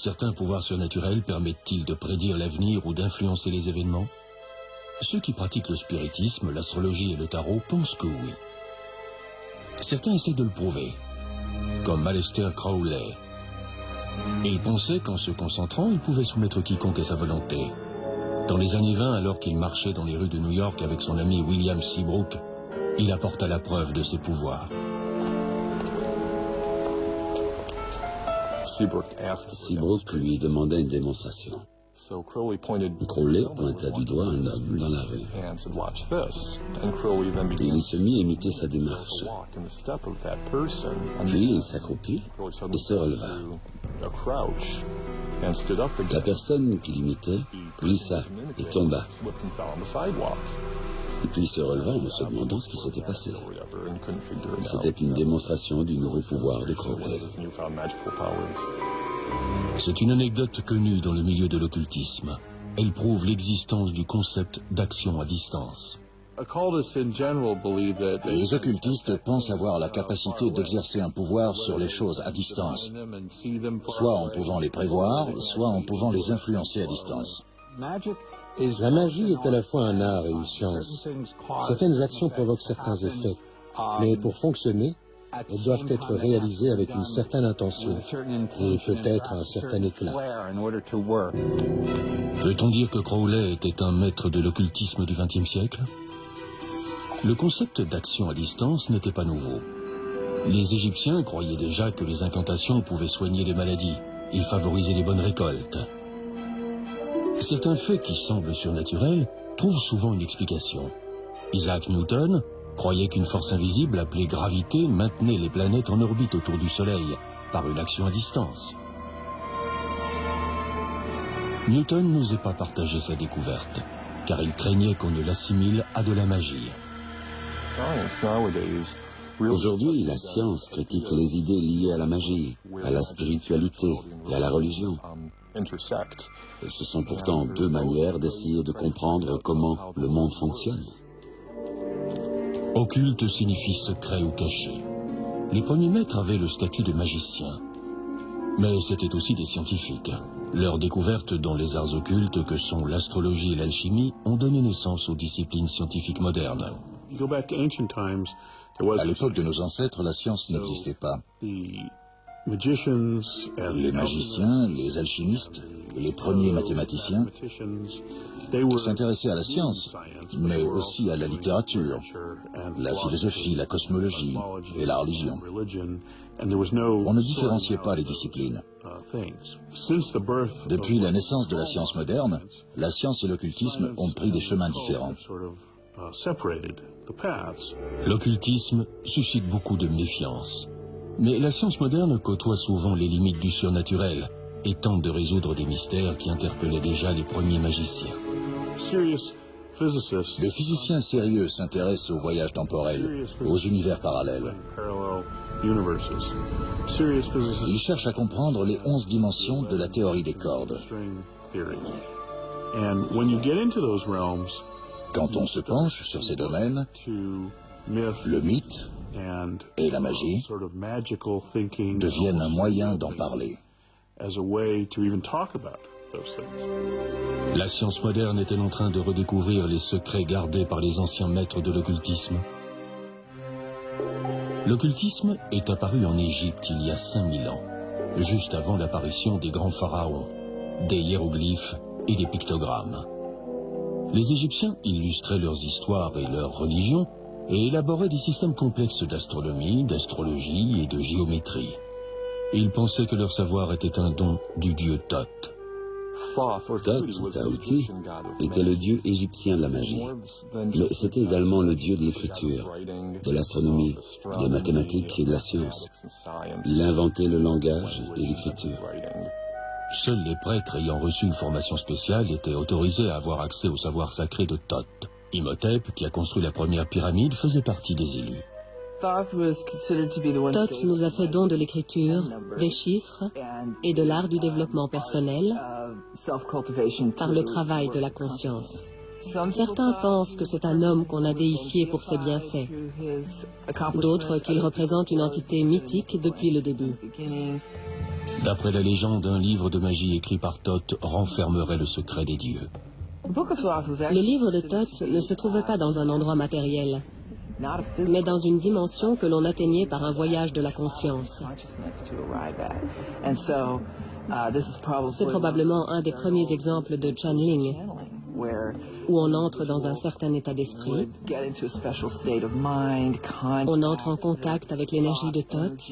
certains pouvoirs surnaturels permettent-ils de prédire l'avenir ou d'influencer les événements? Ceux qui pratiquent le spiritisme, l'astrologie et le tarot pensent que oui. Certains essaient de le prouver, comme Aleister Crowley. Il pensait qu'en se concentrant, il pouvait soumettre quiconque à sa volonté. Dans les années 20, alors qu'il marchait dans les rues de New York avec son ami William Seabrook, il apporta la preuve de ses pouvoirs. Seabrook lui demanda une démonstration. Crowley pointa du doigt un homme dans la rue. Il se mit à imiter sa démarche. Puis il s'accroupit et se releva. La personne qu'il imitait glissa et tomba. Puis se releva en se demandant ce qui s'était passé. C'était une démonstration du nouveau pouvoir de Crowley. C'est une anecdote connue dans le milieu de l'occultisme. Elle prouve l'existence du concept d'action à distance. Les occultistes pensent avoir la capacité d'exercer un pouvoir sur les choses à distance, soit en pouvant les prévoir, soit en pouvant les influencer à distance. La magie est à la fois un art et une science. Certaines actions provoquent certains effets, mais pour fonctionner, elles doivent être réalisées avec une certaine intention et peut-être un certain éclat. Peut-on dire que Crowley était un maître de l'occultisme du XXe siècle? Le concept d'action à distance n'était pas nouveau. Les Égyptiens croyaient déjà que les incantations pouvaient soigner les maladies et favoriser les bonnes récoltes. Certains faits qui semblent surnaturels trouvent souvent une explication. Isaac Newton croyait qu'une force invisible appelée gravité maintenait les planètes en orbite autour du Soleil par une action à distance. Newton n'osait pas partager sa découverte, car il craignait qu'on ne l'assimile à de la magie. Aujourd'hui, la science critique les idées liées à la magie, à la spiritualité et à la religion. Ce sont pourtant deux manières d'essayer de comprendre comment le monde fonctionne. Occulte signifie secret ou caché. Les premiers maîtres avaient le statut de magiciens. Mais c'étaient aussi des scientifiques. Leurs découvertes dans les arts occultes que sont l'astrologie et l'alchimie ont donné naissance aux disciplines scientifiques modernes. À l'époque de nos ancêtres, la science n'existait pas. Les magiciens, les alchimistes, les premiers mathématiciens s'intéressaient à la science, mais aussi à la littérature, la philosophie, la cosmologie et la religion. On ne différenciait pas les disciplines. Depuis la naissance de la science moderne, la science et l'occultisme ont pris des chemins différents. L'occultisme suscite beaucoup de méfiance. Mais la science moderne côtoie souvent les limites du surnaturel et tente de résoudre des mystères qui interpellaient déjà les premiers magiciens. Les physiciens sérieux s'intéressent aux voyages temporels, aux univers parallèles. Ils cherchent à comprendre les 11 dimensions de la théorie des cordes. Quand on se penche sur ces domaines, le mythe et la magie deviennent un moyen d'en parler. La science moderne est-elle en train de redécouvrir les secrets gardés par les anciens maîtres de l'occultisme? L'occultisme est apparu en Égypte il y a 5000 ans, juste avant l'apparition des grands pharaons, des hiéroglyphes et des pictogrammes. Les Égyptiens illustraient leurs histoires et leurs religions et élaboraient des systèmes complexes d'astronomie, d'astrologie et de géométrie. Ils pensaient que leur savoir était un don du dieu Thoth. Tahuti, était le dieu égyptien de la magie, mais c'était également le dieu de l'écriture, de l'astronomie, des mathématiques et de la science. Il inventait le langage et l'écriture. Seuls les prêtres ayant reçu une formation spéciale étaient autorisés à avoir accès au savoir sacré de Thoth. Imhotep, qui a construit la première pyramide, faisait partie des élus. Thoth nous a fait don de l'écriture, des chiffres et de l'art du développement personnel par le travail de la conscience. Certains pensent que c'est un homme qu'on a déifié pour ses bienfaits, d'autres qu'il représente une entité mythique depuis le début. D'après la légende, un livre de magie écrit par Thoth renfermerait le secret des dieux. Le livre de Thoth ne se trouvait pas dans un endroit matériel, mais dans une dimension que l'on atteignait par un voyage de la conscience. C'est probablement un des premiers exemples de channeling, où on entre dans un certain état d'esprit, on entre en contact avec l'énergie de Thoth,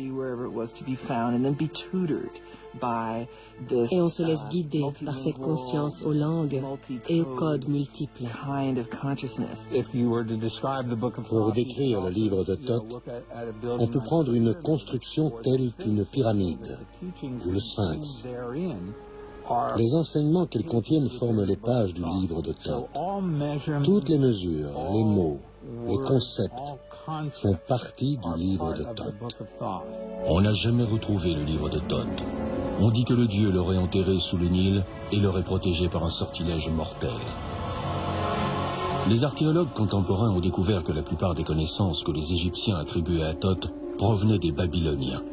et on se laisse guider par cette conscience aux langues et aux codes multiples. Pour décrire le livre de Thoth, on peut prendre une construction telle qu'une pyramide ou le sphinx. Les enseignements qu'elles contiennent forment les pages du livre de Thoth. Toutes les mesures, les mots, les concepts font partie du livre de Thoth. On n'a jamais retrouvé le livre de Thoth. On dit que le dieu l'aurait enterré sous le Nil et l'aurait protégé par un sortilège mortel. Les archéologues contemporains ont découvert que la plupart des connaissances que les Égyptiens attribuaient à Thoth provenaient des Babyloniens.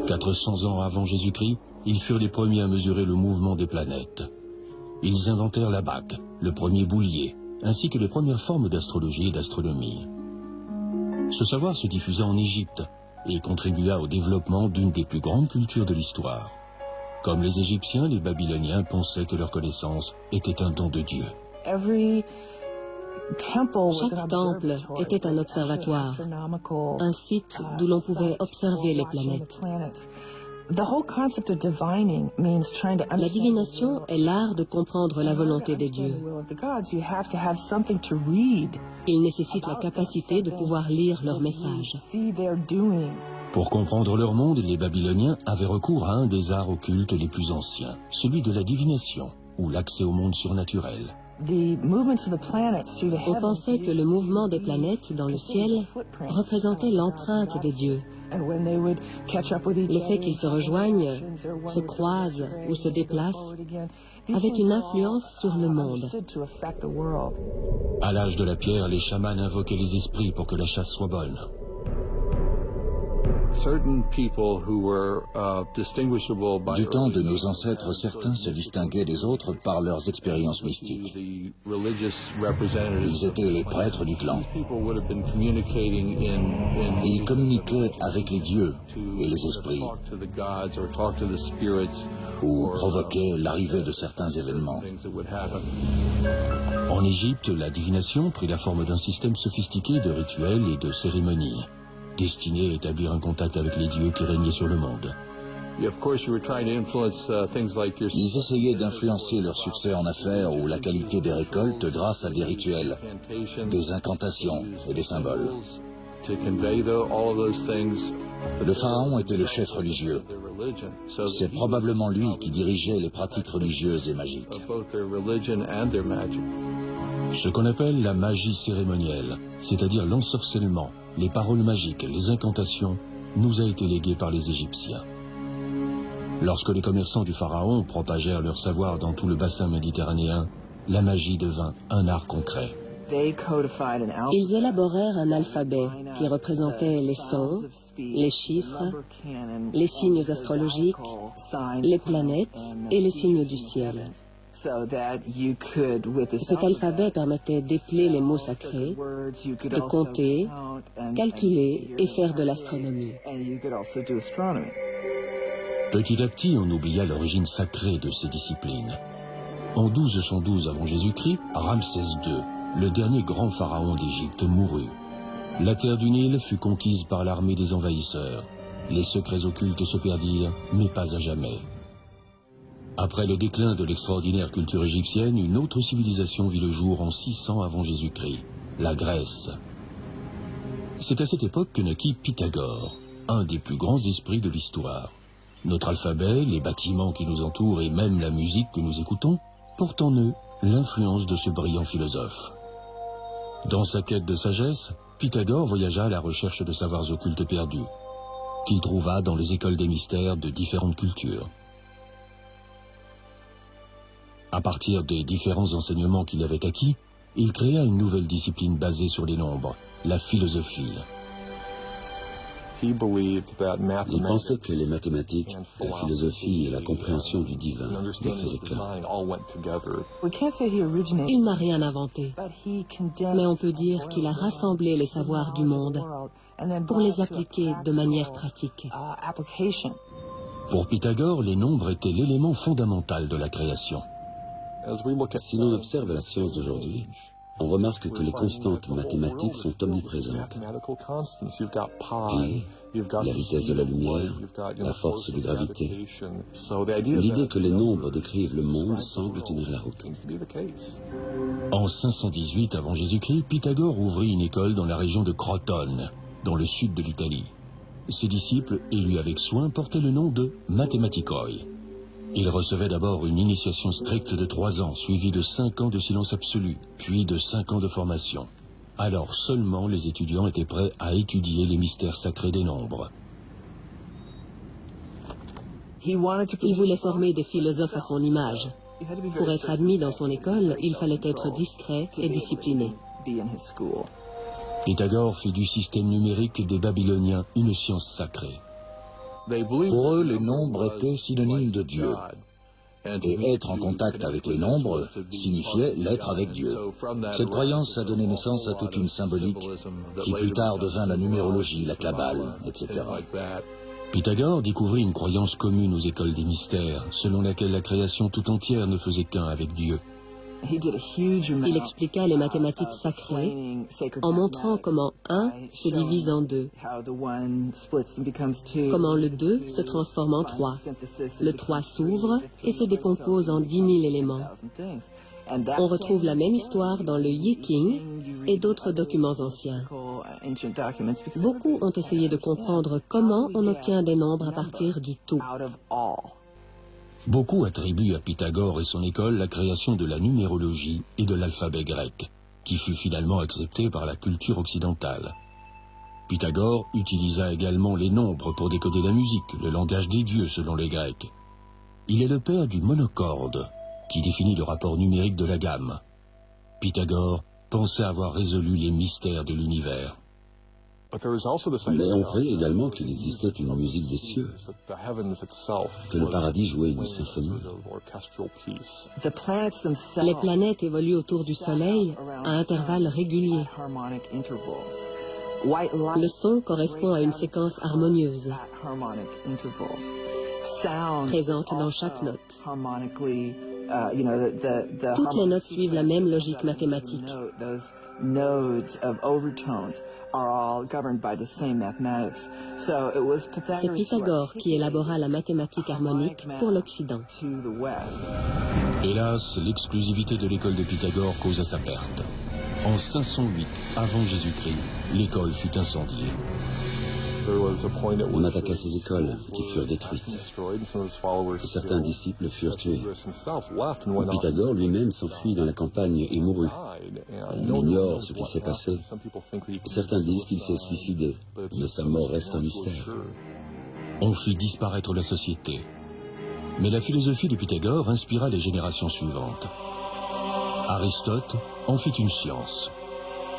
400 ans avant Jésus-Christ, ils furent les premiers à mesurer le mouvement des planètes. Ils inventèrent la bague, le premier boulier, ainsi que les premières formes d'astrologie et d'astronomie. Ce savoir se diffusa en Égypte et contribua au développement d'une des plus grandes cultures de l'histoire. Comme les Égyptiens, les Babyloniens pensaient que leur connaissance était un don de Dieu. Chaque temple était un observatoire, un site d'où l'on pouvait observer les planètes. La divination est l'art de comprendre la volonté des dieux. Il nécessite la capacité de pouvoir lire leurs messages. Pour comprendre leur monde, les Babyloniens avaient recours à un des arts occultes les plus anciens, celui de la divination, ou l'accès au monde surnaturel. On pensait que le mouvement des planètes dans le ciel représentait l'empreinte des dieux. Le fait qu'ils se rejoignent, se croisent ou se déplacent avait une influence sur le monde. À l'âge de la pierre, les chamans invoquaient les esprits pour que la chasse soit bonne. Du temps de nos ancêtres, certains se distinguaient des autres par leurs expériences mystiques. Ils étaient les prêtres du clan. Ils communiquaient avec les dieux et les esprits, ou provoquaient l'arrivée de certains événements. En Égypte, la divination prit la forme d'un système sophistiqué de rituels et de cérémonies, destiné à établir un contact avec les dieux qui régnaient sur le monde. Ils essayaient d'influencer leur succès en affaires ou la qualité des récoltes grâce à des rituels, des incantations et des symboles. Le pharaon était le chef religieux. C'est probablement lui qui dirigeait les pratiques religieuses et magiques. Ce qu'on appelle la magie cérémonielle, c'est-à-dire l'ensorcellement, les paroles magiques, les incantations, nous a été légué par les Égyptiens. Lorsque les commerçants du pharaon propagèrent leur savoir dans tout le bassin méditerranéen, la magie devint un art concret. Ils élaborèrent un alphabet qui représentait les sons, les chiffres, les signes astrologiques, les planètes et les signes du ciel. Cet alphabet permettait d'épeler les mots sacrés, de compter, calculer et faire de l'astronomie. Petit à petit, on oublia l'origine sacrée de ces disciplines. En 1212 avant Jésus-Christ, Ramsès II, le dernier grand pharaon d'Égypte, mourut. La terre du Nil fut conquise par l'armée des envahisseurs. Les secrets occultes se perdirent, mais pas à jamais. Après le déclin de l'extraordinaire culture égyptienne, une autre civilisation vit le jour en 600 avant Jésus-Christ, la Grèce. C'est à cette époque que naquit Pythagore, un des plus grands esprits de l'histoire. Notre alphabet, les bâtiments qui nous entourent et même la musique que nous écoutons portent en eux l'influence de ce brillant philosophe. Dans sa quête de sagesse, Pythagore voyagea à la recherche de savoirs occultes perdus, qu'il trouva dans les écoles des mystères de différentes cultures. À partir des différents enseignements qu'il avait acquis, il créa une nouvelle discipline basée sur les nombres, la philosophie. Il pensait que les mathématiques, la philosophie et la compréhension du divin ne faisaient qu'un. Il n'a rien inventé, mais on peut dire qu'il a rassemblé les savoirs du monde pour les appliquer de manière pratique. Pour Pythagore, les nombres étaient l'élément fondamental de la création. Si l'on observe la science d'aujourd'hui, on remarque que les constantes mathématiques sont omniprésentes. Pi, la vitesse de la lumière, la force de gravité. L'idée que les nombres décrivent le monde semble tenir la route. En 518 avant Jésus-Christ, Pythagore ouvrit une école dans la région de Crotone, dans le sud de l'Italie. Ses disciples, élus avec soin, portaient le nom de mathématikoi. Ils recevaient d'abord une initiation stricte de 3 ans, suivie de 5 ans de silence absolu, puis de 5 ans de formation. Alors seulement les étudiants étaient prêts à étudier les mystères sacrés des nombres. Il voulait former des philosophes à son image. Pour être admis dans son école, il fallait être discret et discipliné. Pythagore fit du système numérique des Babyloniens une science sacrée. Pour eux, les nombres étaient synonymes de Dieu. Et être en contact avec les nombres signifiait l'être avec Dieu. Cette croyance a donné naissance à toute une symbolique qui plus tard devint la numérologie, la Kabbale, etc. Pythagore découvrit une croyance commune aux écoles des mystères, selon laquelle la création tout entière ne faisait qu'un avec Dieu. Il expliqua les mathématiques sacrées en montrant comment 1 se divise en 2, comment le 2 se transforme en 3, le 3 s'ouvre et se décompose en 10 000 éléments. On retrouve la même histoire dans le Yi King et d'autres documents anciens. Beaucoup ont essayé de comprendre comment on obtient des nombres à partir du tout. Beaucoup attribuent à Pythagore et son école la création de la numérologie et de l'alphabet grec, qui fut finalement accepté par la culture occidentale. Pythagore utilisa également les nombres pour décoder la musique, le langage des dieux selon les Grecs. Il est le père du monocorde, qui définit le rapport numérique de la gamme. Pythagore pensait avoir résolu les mystères de l'univers. Mais on croyait également qu'il existait une musique des cieux, que le paradis jouait une symphonie. Les planètes évoluent autour du Soleil à intervalles réguliers. Le son correspond à une séquence harmonieuse, présente dans chaque note. Toutes les notes suivent la même logique mathématique. C'est Pythagore qui élabora la mathématique harmonique pour l'Occident. Hélas, l'exclusivité de l'école de Pythagore causa sa perte. En 508 avant Jésus-Christ, l'école fut incendiée. On attaqua ces écoles, qui furent détruites. Certains disciples furent tués. Pythagore lui-même s'enfuit dans la campagne et mourut. On ignore ce qu'il s'est passé. Certains disent qu'il s'est suicidé, mais sa mort reste un mystère. On fit disparaître la société. Mais la philosophie de Pythagore inspira les générations suivantes. Aristote en fit une science.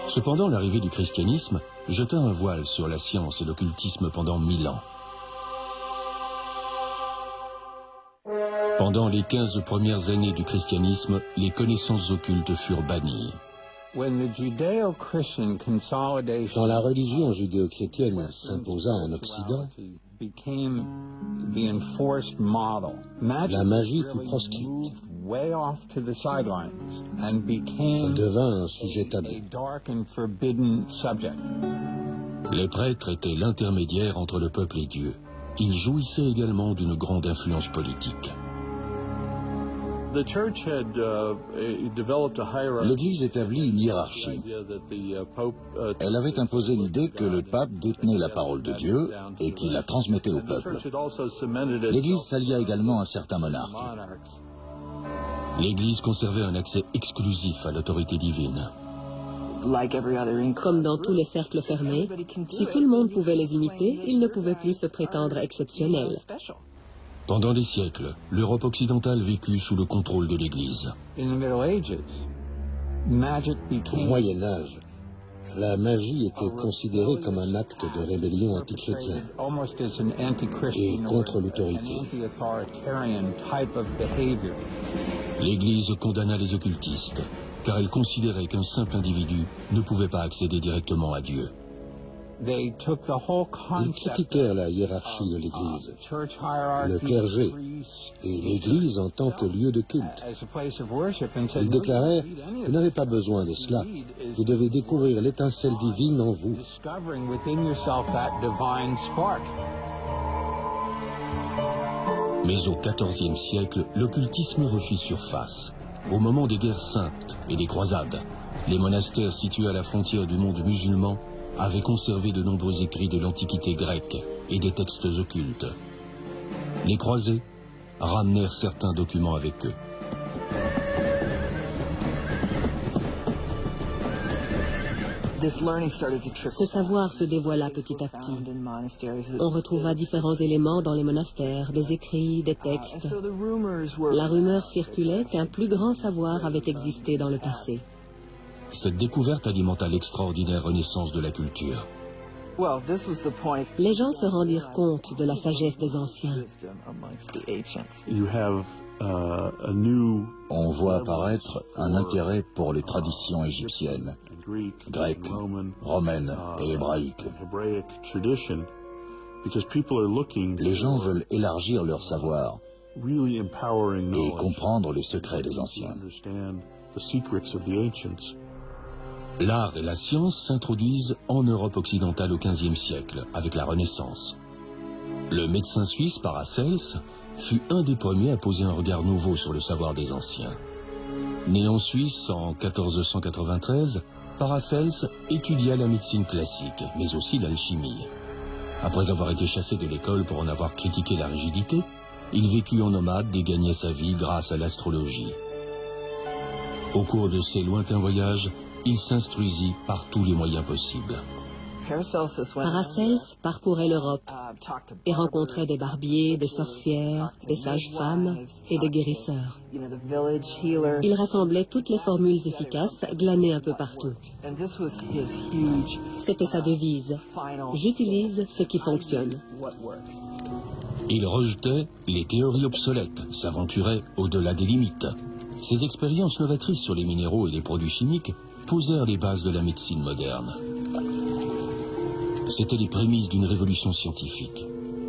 Cependant, l'arrivée du christianisme jeta un voile sur la science et l'occultisme pendant 1000 ans. Pendant les 15 premières années du christianisme, les connaissances occultes furent bannies. Quand la religion judéo-chrétienne s'imposa en Occident, la magie fut proscrite. Elle devint un sujet tabou. Les prêtres étaient l'intermédiaire entre le peuple et Dieu. Ils jouissaient également d'une grande influence politique. L'Église établit une hiérarchie. Elle avait imposé l'idée que le pape détenait la parole de Dieu et qu'il la transmettait au peuple. L'Église s'allia également à certains monarques. L'Église conservait un accès exclusif à l'autorité divine. Comme dans tous les cercles fermés, si tout le monde pouvait les imiter, ils ne pouvaient plus se prétendre exceptionnels. Pendant des siècles, l'Europe occidentale vécut sous le contrôle de l'Église. Au Moyen-Âge, la magie était considérée comme un acte de rébellion antichrétien et contre l'autorité. L'Église condamna les occultistes, car elle considérait qu'un simple individu ne pouvait pas accéder directement à Dieu. Ils critiquèrent la hiérarchie de l'Église, le clergé et l'Église en tant que lieu de culte. Ils déclarèrent « Vous n'avez pas besoin de cela, vous devez découvrir l'étincelle divine en vous. » Mais au XIVe siècle, l'occultisme refit surface. Au moment des guerres saintes et des croisades, les monastères situés à la frontière du monde musulman avaient conservé de nombreux écrits de l'Antiquité grecque et des textes occultes. Les croisés ramenèrent certains documents avec eux. Ce savoir se dévoila petit à petit. On retrouva différents éléments dans les monastères, des écrits, des textes. La rumeur circulait qu'un plus grand savoir avait existé dans le passé. Cette découverte alimenta l'extraordinaire renaissance de la culture. Les gens se rendirent compte de la sagesse des anciens. On voit apparaître un intérêt pour les traditions égyptiennes, grecques, romaines et hébraïques. Les gens veulent élargir leur savoir et comprendre les secrets des anciens. L'art et la science s'introduisent en Europe occidentale au XVe siècle, avec la Renaissance. Le médecin suisse Paracelse fut un des premiers à poser un regard nouveau sur le savoir des anciens. Né en Suisse en 1493, Paracelse étudia la médecine classique, mais aussi l'alchimie. Après avoir été chassé de l'école pour en avoir critiqué la rigidité, il vécut en nomade et gagnait sa vie grâce à l'astrologie. Au cours de ses lointains voyages, il s'instruisit par tous les moyens possibles. Paracelse parcourait l'Europe et rencontrait des barbiers, des sorcières, des sages-femmes et des guérisseurs. Il rassemblait toutes les formules efficaces glanées un peu partout. C'était sa devise. J'utilise ce qui fonctionne. Il rejetait les théories obsolètes, s'aventurait au-delà des limites. Ses expériences novatrices sur les minéraux et les produits chimiques posèrent les bases de la médecine moderne. C'étaient les prémices d'une révolution scientifique.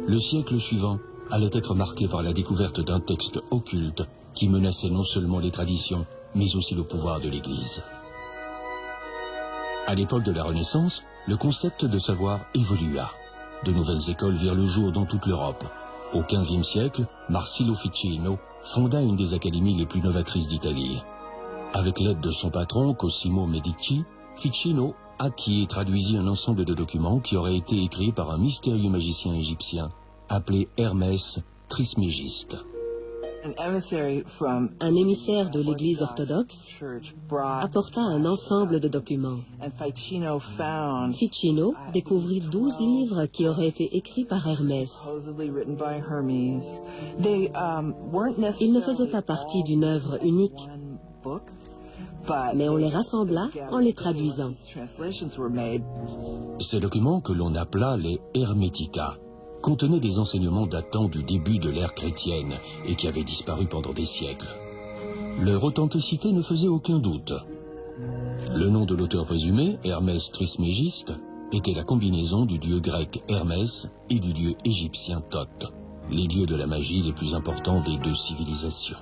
Le siècle suivant allait être marqué par la découverte d'un texte occulte qui menaçait non seulement les traditions, mais aussi le pouvoir de l'Église. À l'époque de la Renaissance, le concept de savoir évolua. De nouvelles écoles virent le jour dans toute l'Europe. Au XVe siècle, Marsilio Ficino fonda une des académies les plus novatrices d'Italie. Avec l'aide de son patron, Cosimo Medici, Ficino acquit et traduisit un ensemble de documents qui auraient été écrits par un mystérieux magicien égyptien appelé Hermès Trismégiste. Un émissaire de l'Église orthodoxe apporta un ensemble de documents. Ficino découvrit 12 livres qui auraient été écrits par Hermès. Ils ne faisaient pas partie d'une œuvre unique, mais on les rassembla en les traduisant. Ces documents, que l'on appela les Hermetica, contenaient des enseignements datant du début de l'ère chrétienne et qui avaient disparu pendant des siècles. Leur authenticité ne faisait aucun doute. Le nom de l'auteur présumé, Hermès Trismégiste, était la combinaison du dieu grec Hermès et du dieu égyptien Thoth, les dieux de la magie les plus importants des deux civilisations.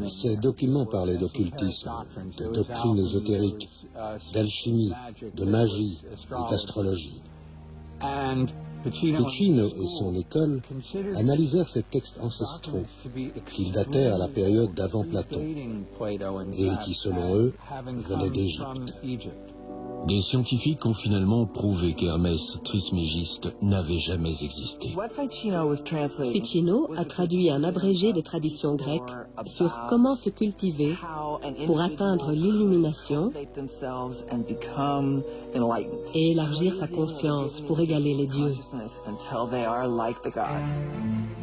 Ces documents parlaient d'occultisme, de doctrines ésotériques, d'alchimie, de magie et d'astrologie. Ficino et son école analysèrent ces textes ancestraux qui datèrent à la période d'avant Platon et qui, selon eux, venaient d'Égypte. Des scientifiques ont finalement prouvé qu'Hermès Trismégiste n'avait jamais existé. Ficino a traduit un abrégé des traditions grecques sur comment se cultiver pour atteindre l'illumination et élargir sa conscience pour égaler les dieux.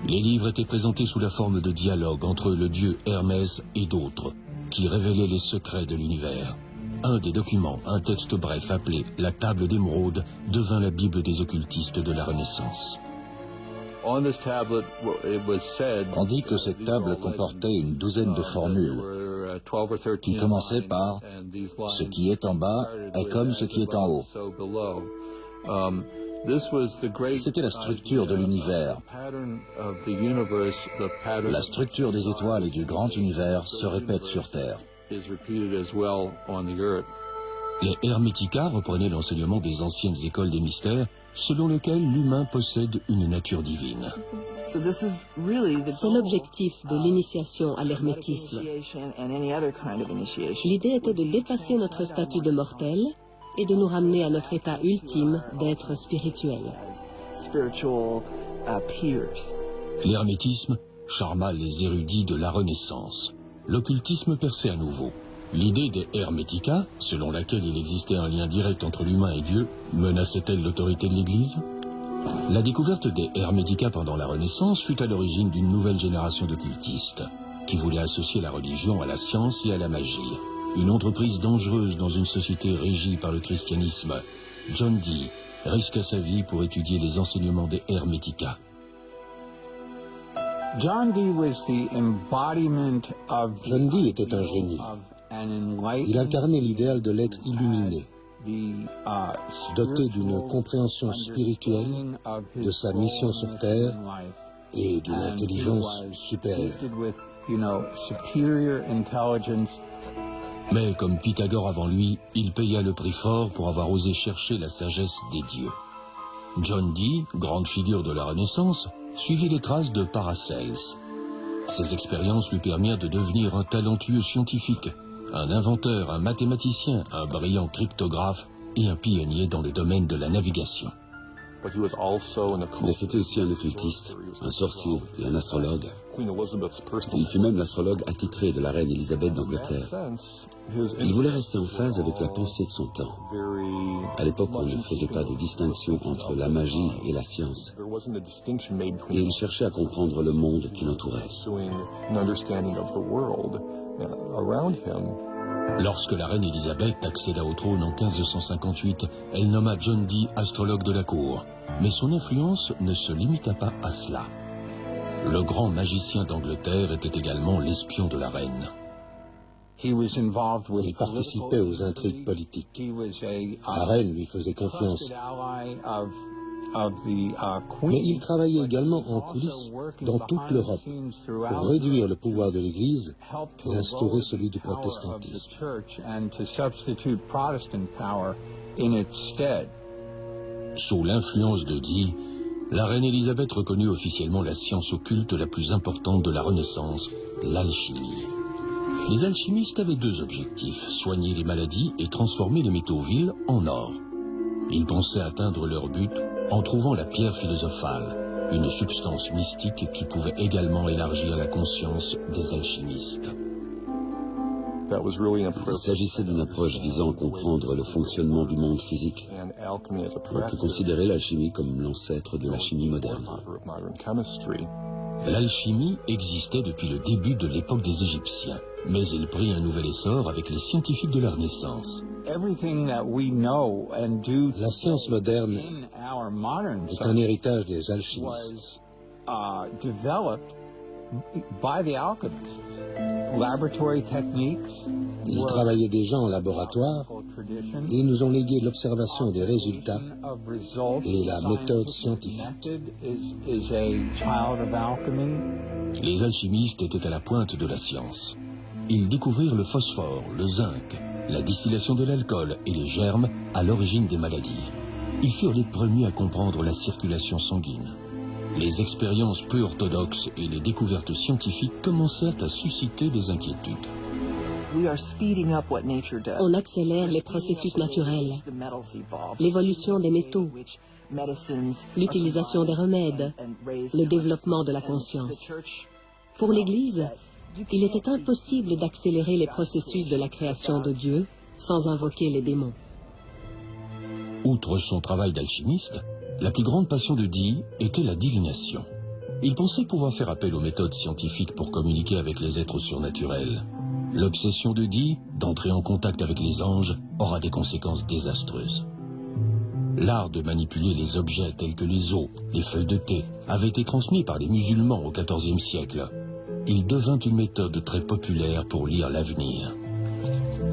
Les livres étaient présentés sous la forme de dialogues entre le dieu Hermès et d'autres, qui révélaient les secrets de l'univers. Un des documents, un texte bref appelé « La table d'émeraude » devint la Bible des occultistes de la Renaissance. On dit que cette table comportait une douzaine de formules qui commençaient par « Ce qui est en bas est comme ce qui est en haut ». C'était la structure de l'univers. La structure des étoiles et du grand univers se répète sur Terre. Les Hermetica reprenaient l'enseignement des anciennes écoles des mystères, selon lequel l'humain possède une nature divine. C'est l'objectif de l'initiation à l'hermétisme. L'idée était de dépasser notre statut de mortel et de nous ramener à notre état ultime d'être spirituel. L'hermétisme charma les érudits de la Renaissance. L'occultisme perçait à nouveau. L'idée des Hermetica, selon laquelle il existait un lien direct entre l'humain et Dieu, menaçait-elle l'autorité de l'Église? La découverte des Hermetica pendant la Renaissance fut à l'origine d'une nouvelle génération d'occultistes, qui voulaient associer la religion à la science et à la magie. Une entreprise dangereuse dans une société régie par le christianisme. John Dee risqua sa vie pour étudier les enseignements des Hermetica. John Dee était un génie. Il incarnait l'idéal de l'être illuminé, doté d'une compréhension spirituelle de sa mission sur Terre et d'une intelligence supérieure. Mais comme Pythagore avant lui, il paya le prix fort pour avoir osé chercher la sagesse des dieux. John Dee, grande figure de la Renaissance, suivit les traces de Paracelse. Ces expériences lui permirent de devenir un talentueux scientifique, un inventeur, un mathématicien, un brillant cryptographe et un pionnier dans le domaine de la navigation. Mais c'était aussi un occultiste, un sorcier et un astrologue. Il fut même l'astrologue attitré de la reine Élisabeth d'Angleterre. Il voulait rester en phase avec la pensée de son temps. À l'époque, on ne faisait pas de distinction entre la magie et la science. Et il cherchait à comprendre le monde qui l'entourait. Lorsque la reine Élisabeth accéda au trône en 1558, elle nomma John Dee astrologue de la cour. Mais son influence ne se limita pas à cela. Le grand magicien d'Angleterre était également l'espion de la reine. Il participait aux intrigues politiques. La reine lui faisait confiance. Mais il travaillait également en coulisses dans toute l'Europe pour réduire le pouvoir de l'Église et instaurer celui du protestantisme. Sous l'influence de Dee, la reine Élisabeth reconnut officiellement la science occulte la plus importante de la Renaissance, l'alchimie. Les alchimistes avaient deux objectifs, soigner les maladies et transformer les métaux vils en or. Ils pensaient atteindre leur but en trouvant la pierre philosophale, une substance mystique qui pouvait également élargir la conscience des alchimistes. Il s'agissait d'une approche visant à comprendre le fonctionnement du monde physique. On peut considérer l'alchimie comme l'ancêtre de la chimie moderne. L'alchimie existait depuis le début de l'époque des Égyptiens, mais il prit un nouvel essor avec les scientifiques de la Renaissance. La science moderne est un héritage des alchimistes. Ils travaillaient déjà en laboratoire et ils nous ont légué l'observation des résultats et la méthode scientifique. Les alchimistes étaient à la pointe de la science. Ils découvrirent le phosphore, le zinc, la distillation de l'alcool et les germes à l'origine des maladies. Ils furent les premiers à comprendre la circulation sanguine. Les expériences peu orthodoxes et les découvertes scientifiques commencèrent à susciter des inquiétudes. On accélère les processus naturels, l'évolution des métaux, l'utilisation des remèdes, le développement de la conscience. Pour l'Église, il était impossible d'accélérer les processus de la création de Dieu sans invoquer les démons. Outre son travail d'alchimiste, la plus grande passion de Dee était la divination. Il pensait pouvoir faire appel aux méthodes scientifiques pour communiquer avec les êtres surnaturels. L'obsession de Dee d'entrer en contact avec les anges aura des conséquences désastreuses. L'art de manipuler les objets tels que les os, les feuilles de thé, avait été transmis par les musulmans au XIVe siècle. Il devint une méthode très populaire pour lire l'avenir.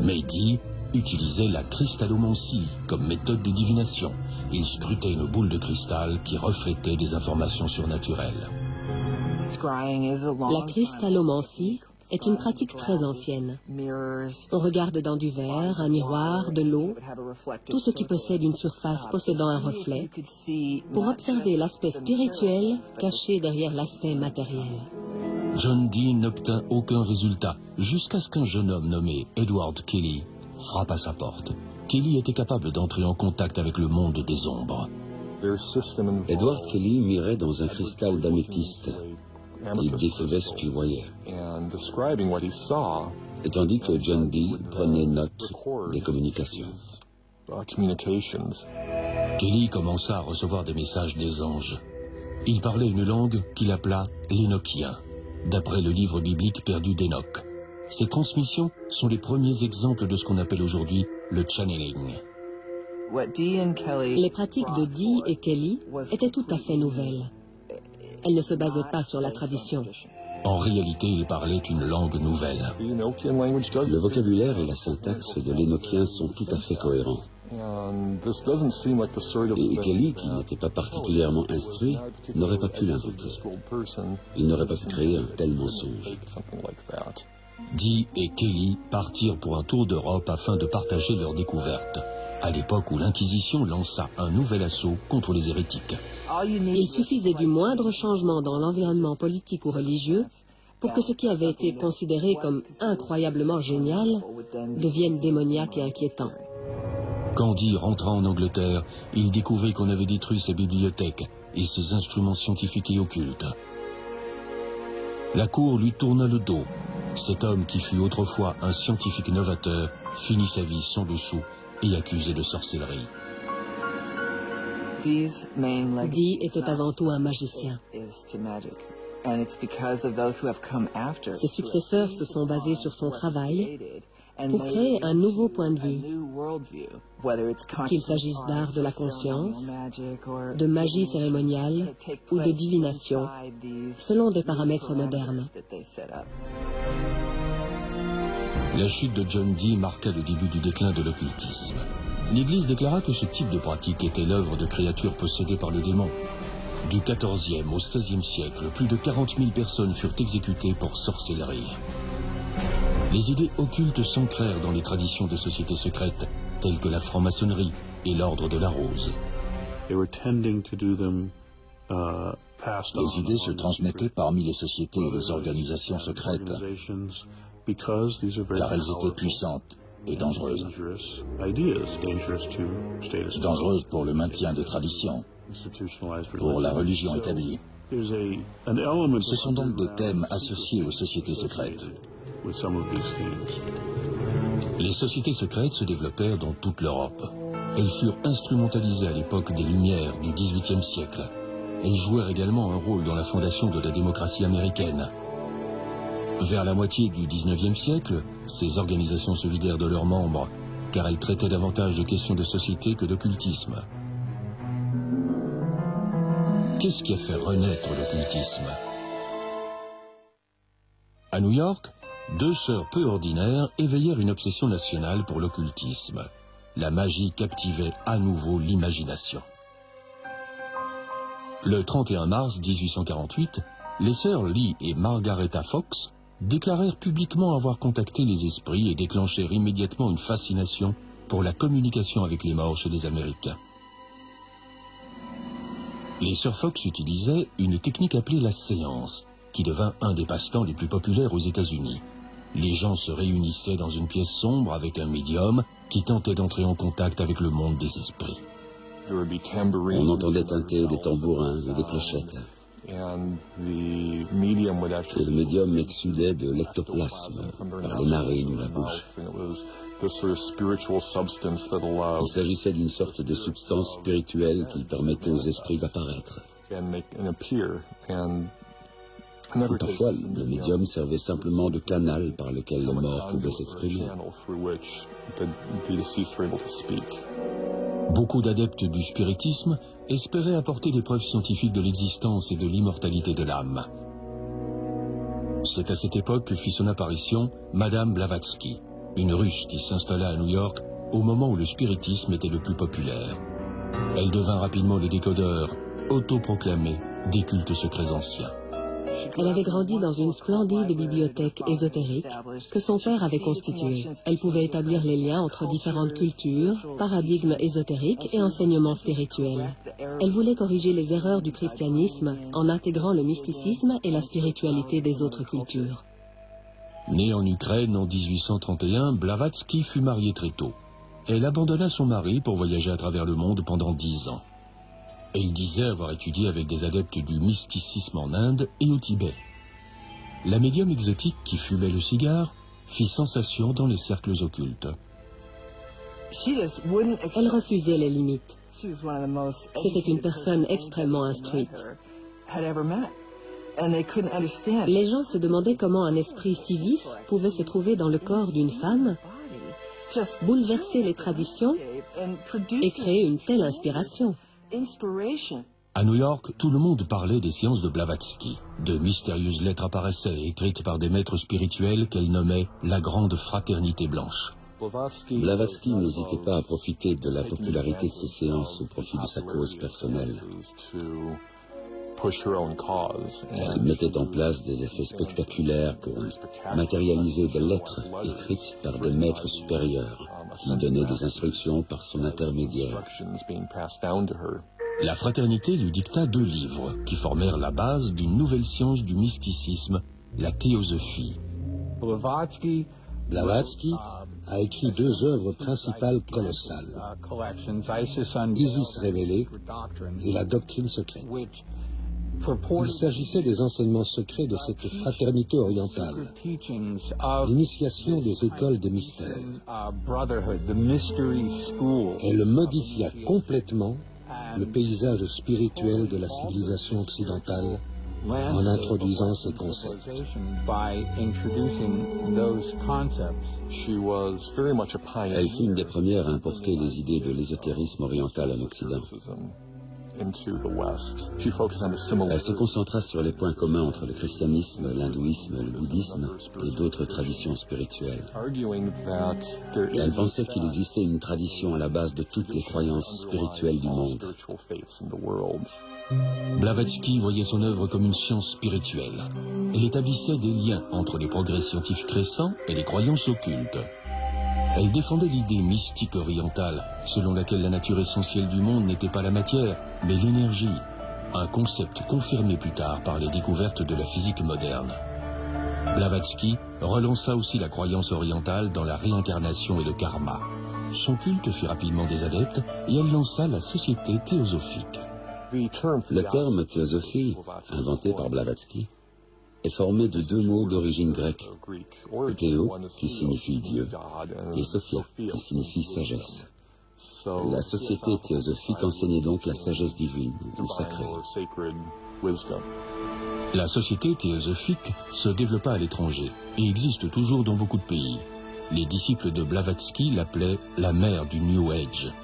Mais Dee utilisait la cristallomancie comme méthode de divination. Il scrutait une boule de cristal qui reflétait des informations surnaturelles. La cristallomancie est une pratique très ancienne. On regarde dans du verre, un miroir, de l'eau, tout ce qui possède une surface possédant un reflet, pour observer l'aspect spirituel caché derrière l'aspect matériel. John Dee n'obtint aucun résultat jusqu'à ce qu'un jeune homme nommé Edward Kelly frappe à sa porte. Kelly était capable d'entrer en contact avec le monde des ombres. Edward Kelly mirait dans un cristal d'améthyste. Il décrivait ce qu'il voyait. Et tandis que John Dee prenait note des communications. Kelly commença à recevoir des messages des anges. Il parlait une langue qu'il appela l'énochien, d'après le livre biblique perdu d'Enoch. Ces transmissions sont les premiers exemples de ce qu'on appelle aujourd'hui le channeling. Les pratiques de Dee et Kelly étaient tout à fait nouvelles. Elles ne se basaient pas sur la tradition. En réalité, ils parlaient une langue nouvelle. Le vocabulaire et la syntaxe de l'énochien sont tout à fait cohérents. Et Kelly, qui n'était pas particulièrement instruit, n'aurait pas pu l'inventer. Il n'aurait pas pu créer un tel mensonge. Dee et Kelly partirent pour un tour d'Europe afin de partager leurs découvertes, à l'époque où l'Inquisition lança un nouvel assaut contre les hérétiques. Il suffisait du moindre changement dans l'environnement politique ou religieux pour que ce qui avait été considéré comme incroyablement génial devienne démoniaque et inquiétant. Quand Dee rentra en Angleterre, il découvrit qu'on avait détruit ses bibliothèques et ses instruments scientifiques et occultes. La cour lui tourna le dos. Cet homme qui fut autrefois un scientifique novateur finit sa vie sans dessous et accusé de sorcellerie. Dee était avant tout un magicien. Ses successeurs se sont basés sur son travail pour créer un nouveau point de vue, qu'il s'agisse d'art de la conscience, de magie cérémoniale ou de divination, selon des paramètres modernes. La chute de John Dee marqua le début du déclin de l'occultisme. L'Église déclara que ce type de pratique était l'œuvre de créatures possédées par le démon. Du XIVe au XVIe siècle, plus de 40 000 personnes furent exécutées pour sorcellerie. Les idées occultes s'ancrèrent dans les traditions de sociétés secrètes, telles que la franc-maçonnerie et l'ordre de la Rose. Les idées se transmettaient parmi les sociétés et les organisations secrètes, car elles étaient puissantes et dangereuses. Dangereuses pour le maintien des traditions, pour la religion établie. Ce sont donc des thèmes associés aux sociétés secrètes. Les sociétés secrètes se développèrent dans toute l'Europe. Elles furent instrumentalisées à l'époque des Lumières du XVIIIe siècle. Elles jouèrent également un rôle dans la fondation de la démocratie américaine. Vers la moitié du XIXe siècle, ces organisations se vidèrent de leurs membres, car elles traitaient davantage de questions de société que d'occultisme. Qu'est-ce qui a fait renaître l'occultisme? À New York, deux sœurs peu ordinaires éveillèrent une obsession nationale pour l'occultisme. La magie captivait à nouveau l'imagination. Le 31 mars 1848, les sœurs Lee et Margaretha Fox déclarèrent publiquement avoir contacté les esprits et déclenchèrent immédiatement une fascination pour la communication avec les morts chez les Américains. Les sœurs Fox utilisaient une technique appelée la séance, qui devint un des passe-temps les plus populaires aux États-Unis. Les gens se réunissaient dans une pièce sombre avec un médium qui tentait d'entrer en contact avec le monde des esprits. On entendait tinter des tambourins et des clochettes. Et le médium exsudait de l'ectoplasme par les narines ou la bouche. Il s'agissait d'une sorte de substance spirituelle qui permettait aux esprits d'apparaître. Et parfois, le médium servait simplement de canal par lequel les morts pouvaient s'exprimer. Beaucoup d'adeptes du spiritisme espéraient apporter des preuves scientifiques de l'existence et de l'immortalité de l'âme. C'est à cette époque que fit son apparition Madame Blavatsky, une Russe qui s'installa à New York au moment où le spiritisme était le plus populaire. Elle devint rapidement le décodeur autoproclamé des cultes secrets anciens. Elle avait grandi dans une splendide bibliothèque ésotérique que son père avait constituée. Elle pouvait établir les liens entre différentes cultures, paradigmes ésotériques et enseignements spirituels. Elle voulait corriger les erreurs du christianisme en intégrant le mysticisme et la spiritualité des autres cultures. Née en Ukraine en 1831, Blavatsky fut mariée très tôt. Elle abandonna son mari pour voyager à travers le monde pendant 10 ans. Elle disait avoir étudié avec des adeptes du mysticisme en Inde et au Tibet. La médium exotique qui fumait le cigare fit sensation dans les cercles occultes. Elle refusait les limites. C'était une personne extrêmement instruite. Les gens se demandaient comment un esprit si vif pouvait se trouver dans le corps d'une femme, bouleverser les traditions et créer une telle inspiration. À New York, tout le monde parlait des séances de Blavatsky. De mystérieuses lettres apparaissaient, écrites par des maîtres spirituels qu'elle nommait la Grande Fraternité Blanche. Blavatsky n'hésitait pas à profiter de la popularité de ses séances au profit de sa cause personnelle. Elle mettait en place des effets spectaculaires pour matérialiser des lettres écrites par des maîtres supérieurs qui donnaient des instructions par son intermédiaire. La fraternité lui dicta 2 livres qui formèrent la base d'une nouvelle science du mysticisme, la théosophie. Blavatsky a écrit 2 œuvres principales colossales, Isis révélé et la doctrine secrète. Il s'agissait des enseignements secrets de cette fraternité orientale, l'initiation des écoles des mystères. Elle modifia complètement le paysage spirituel de la civilisation occidentale en introduisant ces concepts. Elle fut une des premières à importer les idées de l'ésotérisme oriental en Occident. Elle se concentra sur les points communs entre le christianisme, l'hindouisme, le bouddhisme et d'autres traditions spirituelles. Elle pensait qu'il existait une tradition à la base de toutes les croyances spirituelles du monde. Blavatsky voyait son œuvre comme une science spirituelle. Elle établissait des liens entre les progrès scientifiques récents et les croyances occultes. Elle défendait l'idée mystique orientale, selon laquelle la nature essentielle du monde n'était pas la matière, mais l'énergie, un concept confirmé plus tard par les découvertes de la physique moderne. Blavatsky relança aussi la croyance orientale dans la réincarnation et le karma. Son culte fit rapidement des adeptes et elle lança la société théosophique. Le terme théosophie, inventé par Blavatsky, est formé de 2 mots d'origine grecque, théo, qui signifie Dieu, et sophia, qui signifie sagesse. La société théosophique enseignait donc la sagesse divine, ou sacrée. La société théosophique se développa à l'étranger et existe toujours dans beaucoup de pays. Les disciples de Blavatsky l'appelaient la mère du New Age.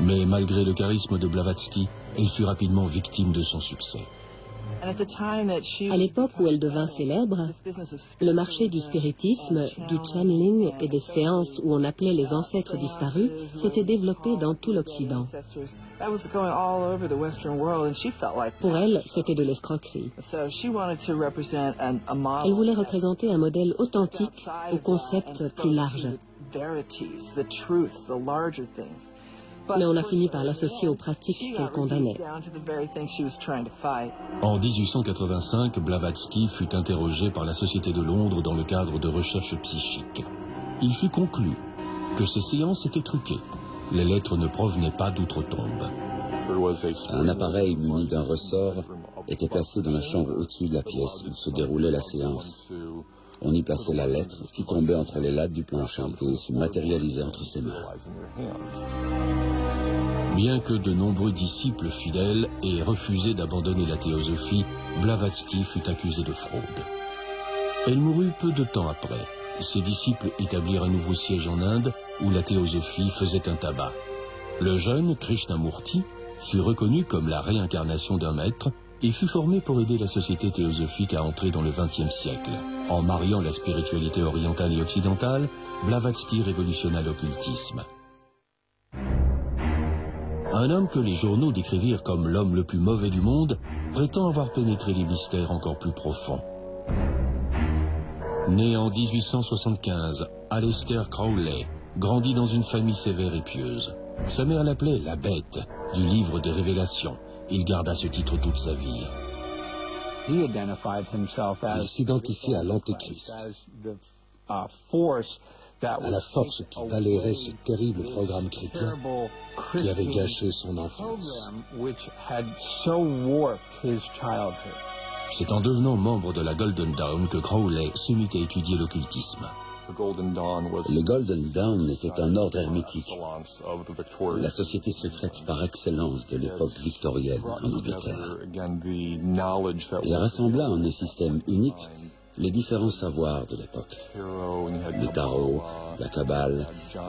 Mais malgré le charisme de Blavatsky, elle fut rapidement victime de son succès. À l'époque où elle devint célèbre, le marché du spiritisme, du channeling et des séances où on appelait les ancêtres disparus s'était développé dans tout l'Occident. Pour elle, c'était de l'escroquerie. Elle voulait représenter un modèle authentique au concept plus large. mais on a fini par l'associer aux pratiques qu'elle condamnait. En 1885, Blavatsky fut interrogé par la Société de Londres dans le cadre de recherches psychiques. Il fut conclu que ces séances étaient truquées. Les lettres ne provenaient pas d'outre-tombe. Un appareil muni d'un ressort était placé dans la chambre au-dessus de la pièce où se déroulait la séance. On y plaçait la lettre qui tombait entre les lattes du plancher et se matérialisait entre ses mains. Bien que de nombreux disciples fidèles aient refusé d'abandonner la théosophie, Blavatsky fut accusé de fraude. Elle mourut peu de temps après. Ses disciples établirent un nouveau siège en Inde où la théosophie faisait un tabac. Le jeune Krishnamurti fut reconnu comme la réincarnation d'un maître et fut formé pour aider la société théosophique à entrer dans le XXe siècle. En mariant la spiritualité orientale et occidentale, Blavatsky révolutionna l'occultisme. Un homme que les journaux décrivirent comme l'homme le plus mauvais du monde prétend avoir pénétré les mystères encore plus profonds. Né en 1875, Aleister Crowley grandit dans une famille sévère et pieuse. Sa mère l'appelait la bête du livre des révélations. Il garda ce titre toute sa vie. Il s'identifiait à l'Antéchrist, à la force qui balayerait ce terrible programme chrétien qui avait gâché son enfance. C'est en devenant membre de la Golden Dawn que Crowley se mit à étudier l'occultisme. Le Golden Dawn était un ordre hermétique, la société secrète par excellence de l'époque victorienne en Angleterre. Il rassembla en un système unique les différents savoirs de l'époque. Le tarot, la kabbale,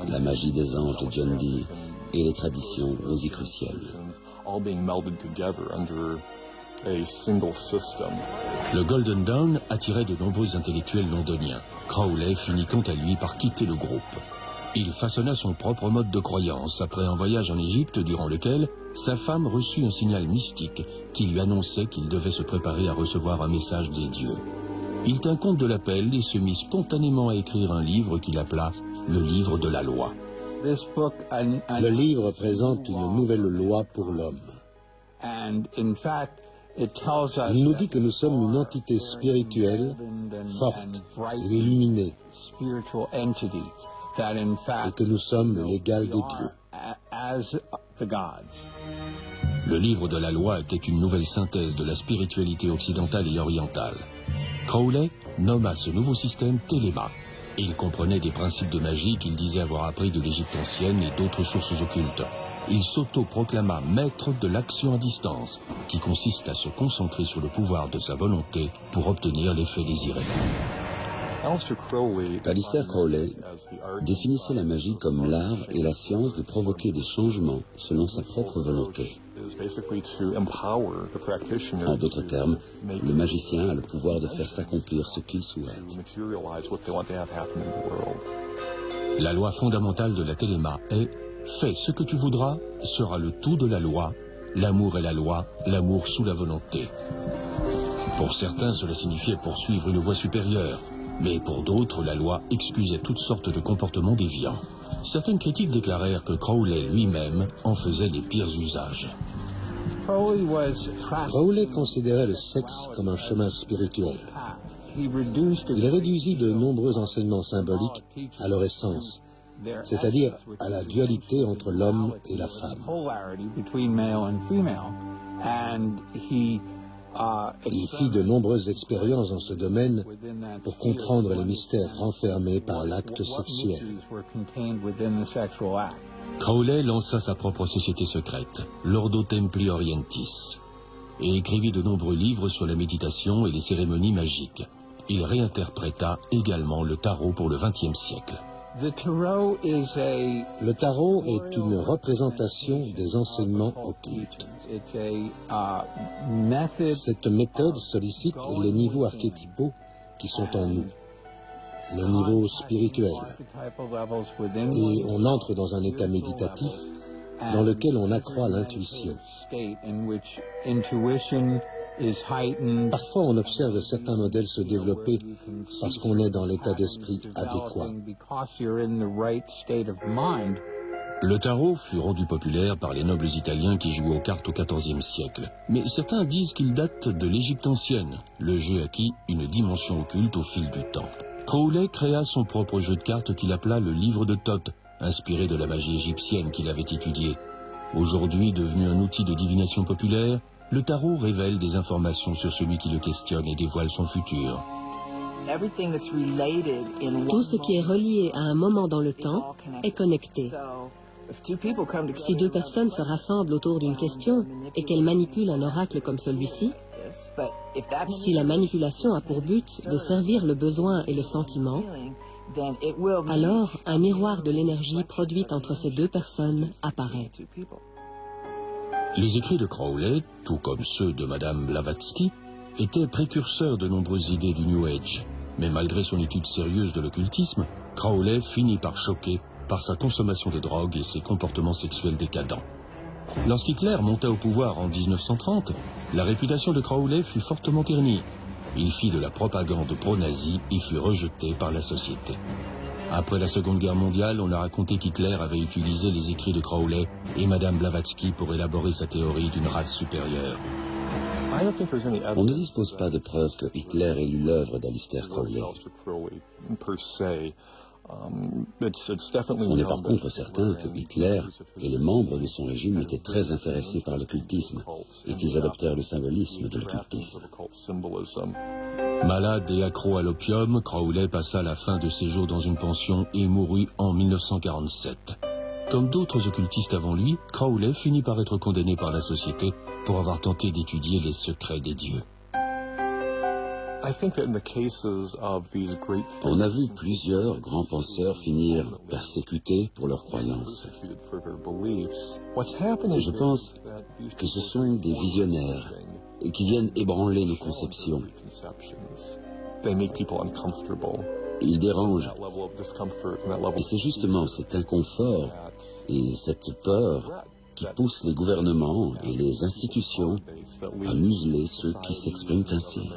la magie des anges de John Dee et les traditions rosicruciennes. Le Golden Dawn attirait de nombreux intellectuels londoniens. Crowley finit quant à lui par quitter le groupe. Il façonna son propre mode de croyance après un voyage en Égypte durant lequel sa femme reçut un signal mystique qui lui annonçait qu'il devait se préparer à recevoir un message des dieux. Il tint compte de l'appel et se mit spontanément à écrire un livre qu'il appela « Le livre de la loi ». Le livre présente une nouvelle loi pour l'homme. Il nous dit que nous sommes une entité spirituelle, forte et illuminée, et que nous sommes l'égal des dieux. Le livre de la loi était une nouvelle synthèse de la spiritualité occidentale et orientale. Crowley nomma ce nouveau système Téléma, et il comprenait des principes de magie qu'il disait avoir appris de l'Égypte ancienne et d'autres sources occultes. Il s'auto-proclama maître de l'action à distance, qui consiste à se concentrer sur le pouvoir de sa volonté pour obtenir l'effet désiré. Aleister Crowley définissait la magie comme l'art et la science de provoquer des changements selon sa propre volonté. En d'autres termes, le magicien a le pouvoir de faire s'accomplir ce qu'il souhaite. La loi fondamentale de la Téléma est « Fais ce que tu voudras » sera le tout de la loi. L'amour est la loi, l'amour sous la volonté. Pour certains, cela signifiait poursuivre une voie supérieure, mais pour d'autres, la loi excusait toutes sortes de comportements déviants. Certaines critiques déclarèrent que Crowley lui-même en faisait les pires usages. Crowley considérait le sexe comme un chemin spirituel. Il réduisit de nombreux enseignements symboliques à leur essence, c'est-à-dire à la dualité entre l'homme et la femme. Il fit de nombreuses expériences dans ce domaine pour comprendre les mystères renfermés par l'acte sexuel. Crowley lança sa propre société secrète, l'Ordo Templi Orientis, et écrivit de nombreux livres sur la méditation et les cérémonies magiques. Il réinterpréta également le tarot pour le XXe siècle. Le tarot est une représentation des enseignements occultes. Cette méthode sollicite les niveaux archétypaux qui sont en nous, les niveaux spirituels. Et on entre dans un état méditatif dans lequel on accroît l'intuition. Parfois, on observe certains modèles se développer parce qu'on est dans l'état d'esprit adéquat. Le tarot fut rendu populaire par les nobles italiens qui jouaient aux cartes au XIVe siècle. Mais certains disent qu'il date de l'Égypte ancienne. Le jeu acquit une dimension occulte au fil du temps. Crowley créa son propre jeu de cartes qu'il appela le livre de Thoth, inspiré de la magie égyptienne qu'il avait étudiée. Aujourd'hui devenu un outil de divination populaire, le tarot révèle des informations sur celui qui le questionne et dévoile son futur. Tout ce qui est relié à un moment dans le temps est connecté. Si deux personnes se rassemblent autour d'une question et qu'elles manipulent un oracle comme celui-ci, si la manipulation a pour but de servir le besoin et le sentiment, alors un miroir de l'énergie produite entre ces deux personnes apparaît. Les écrits de Crowley, tout comme ceux de Madame Blavatsky, étaient précurseurs de nombreuses idées du New Age. Mais malgré son étude sérieuse de l'occultisme, Crowley finit par choquer par sa consommation de drogue et ses comportements sexuels décadents. Lorsqu'Hitler monta au pouvoir en 1930, la réputation de Crowley fut fortement ternie. Il fit de la propagande pro-nazie et fut rejeté par la société. Après la Seconde Guerre mondiale, on a raconté qu'Hitler avait utilisé les écrits de Crowley et Madame Blavatsky pour élaborer sa théorie d'une race supérieure. On ne dispose pas de preuves que Hitler ait lu l'œuvre d'Aleister Crowley. On est par contre certain que Hitler et les membres de son régime étaient très intéressés par l'occultisme et qu'ils adoptèrent le symbolisme de l'occultisme. Malade et accro à l'opium, Crowley passa la fin de ses jours dans une pension et mourut en 1947. Comme d'autres occultistes avant lui, Crowley finit par être condamné par la société pour avoir tenté d'étudier les secrets des dieux. On a vu plusieurs grands penseurs finir persécutés pour leurs croyances. Je pense que ce sont des visionnaires qui viennent ébranler nos conceptions. Ils dérangent. Et c'est justement cet inconfort et cette peur qui poussent les gouvernements et les institutions à museler ceux qui s'expriment ainsi.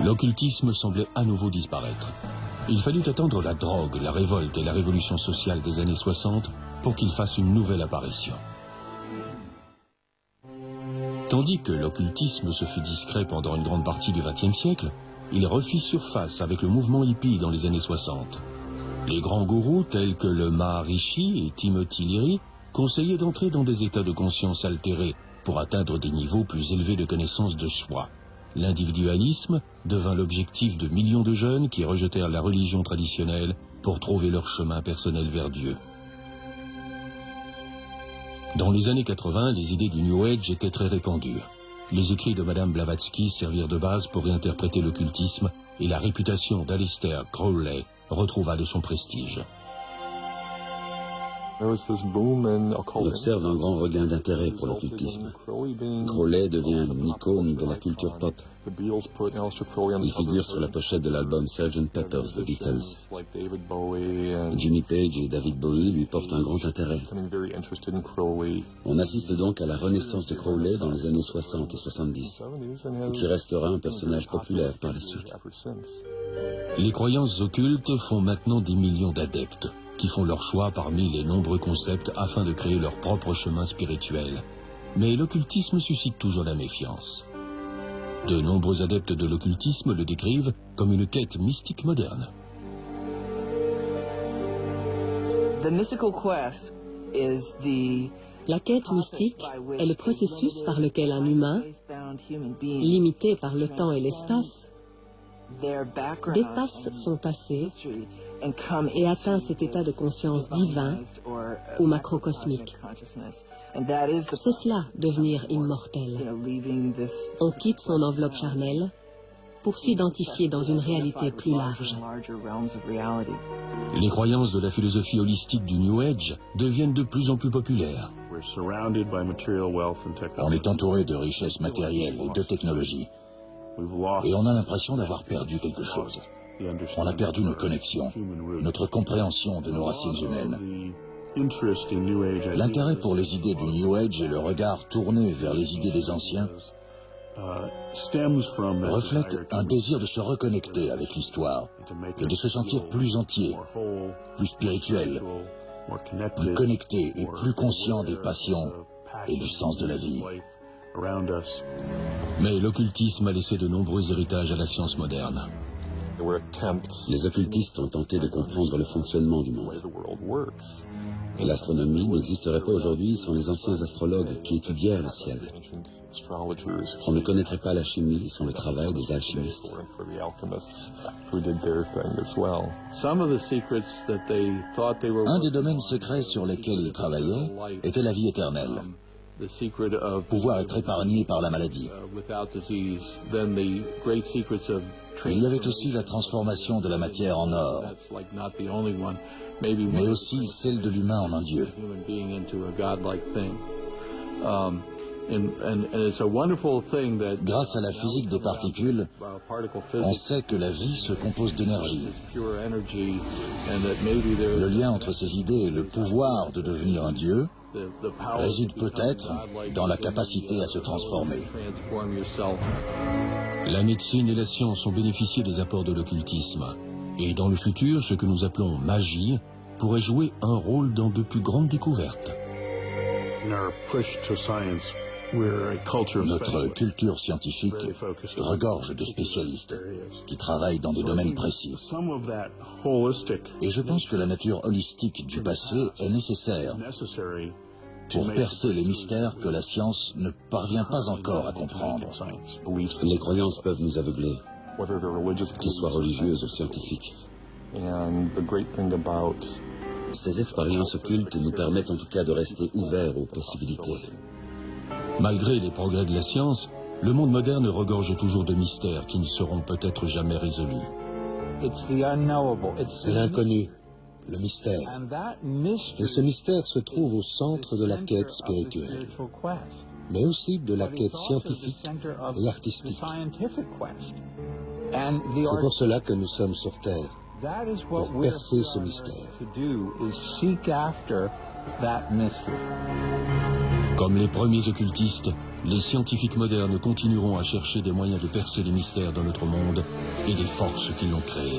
L'occultisme semblait à nouveau disparaître. Il fallut attendre la drogue, la révolte et la révolution sociale des années 60 pour qu'il fasse une nouvelle apparition. Tandis que l'occultisme se fut discret pendant une grande partie du XXe siècle, il refit surface avec le mouvement hippie dans les années 60. Les grands gourous tels que le Maharishi et Timothy Leary conseillaient d'entrer dans des états de conscience altérés pour atteindre des niveaux plus élevés de connaissance de soi. L'individualisme devint l'objectif de millions de jeunes qui rejetèrent la religion traditionnelle pour trouver leur chemin personnel vers Dieu. Dans les années 80, les idées du New Age étaient très répandues. Les écrits de Madame Blavatsky servirent de base pour réinterpréter l'occultisme et la réputation d'Aleister Crowley retrouva de son prestige. On observe un grand regain d'intérêt pour l'occultisme. Crowley devient une icône de la culture pop. Il figure sur la pochette de l'album Sgt. Pepper's The Beatles. Jimmy Page et David Bowie lui portent un grand intérêt. On assiste donc à la renaissance de Crowley dans les années 60 et 70, qui restera un personnage populaire par la suite. Les croyances occultes font maintenant des millions d'adeptes, qui font leur choix parmi les nombreux concepts afin de créer leur propre chemin spirituel. Mais l'occultisme suscite toujours la méfiance. De nombreux adeptes de l'occultisme le décrivent comme une quête mystique moderne. La quête mystique est le processus par lequel un humain, limité par le temps et l'espace, dépasse son passé et atteint cet état de conscience divin ou macrocosmique. C'est cela, devenir immortel. On quitte son enveloppe charnelle pour s'identifier dans une réalité plus large. Les croyances de la philosophie holistique du New Age deviennent de plus en plus populaires. On est entouré de richesses matérielles et de technologies. Et on a l'impression d'avoir perdu quelque chose. On a perdu nos connexions, notre compréhension de nos racines humaines. L'intérêt pour les idées du New Age et le regard tourné vers les idées des anciens reflète un désir de se reconnecter avec l'histoire et de se sentir plus entier, plus spirituel, plus connecté et plus conscient des passions et du sens de la vie. Mais l'occultisme a laissé de nombreux héritages à la science moderne. Les occultistes ont tenté de comprendre le fonctionnement du monde. Et l'astronomie n'existerait pas aujourd'hui sans les anciens astrologues qui étudièrent le ciel. On ne connaîtrait pas la chimie sans le travail des alchimistes. Un des domaines secrets sur lesquels ils travaillaient était la vie éternelle. Pouvoir être épargné par la maladie. Il y avait aussi la transformation de la matière en or, mais aussi celle de l'humain en un dieu. Grâce à la physique des particules, on sait que la vie se compose d'énergie. Le lien entre ces idées et le pouvoir de devenir un dieu réside peut-être dans la capacité à se transformer. La médecine et la science ont bénéficié des apports de l'occultisme. Et dans le futur, ce que nous appelons magie pourrait jouer un rôle dans de plus grandes découvertes. Notre culture scientifique regorge de spécialistes qui travaillent dans des domaines précis. Et je pense que la nature holistique du passé est nécessaire pour percer les mystères que la science ne parvient pas encore à comprendre. Les croyances peuvent nous aveugler, qu'elles soient religieuses ou scientifiques. Ces expériences occultes nous permettent en tout cas de rester ouverts aux possibilités. Malgré les progrès de la science, le monde moderne regorge toujours de mystères qui ne seront peut-être jamais résolus. C'est l'inconnu, le mystère. Et ce mystère se trouve au centre de la quête spirituelle, mais aussi de la quête scientifique et artistique. C'est pour cela que nous sommes sur Terre, pour percer ce mystère. Comme les premiers occultistes, les scientifiques modernes continueront à chercher des moyens de percer les mystères dans notre monde et les forces qui l'ont créé.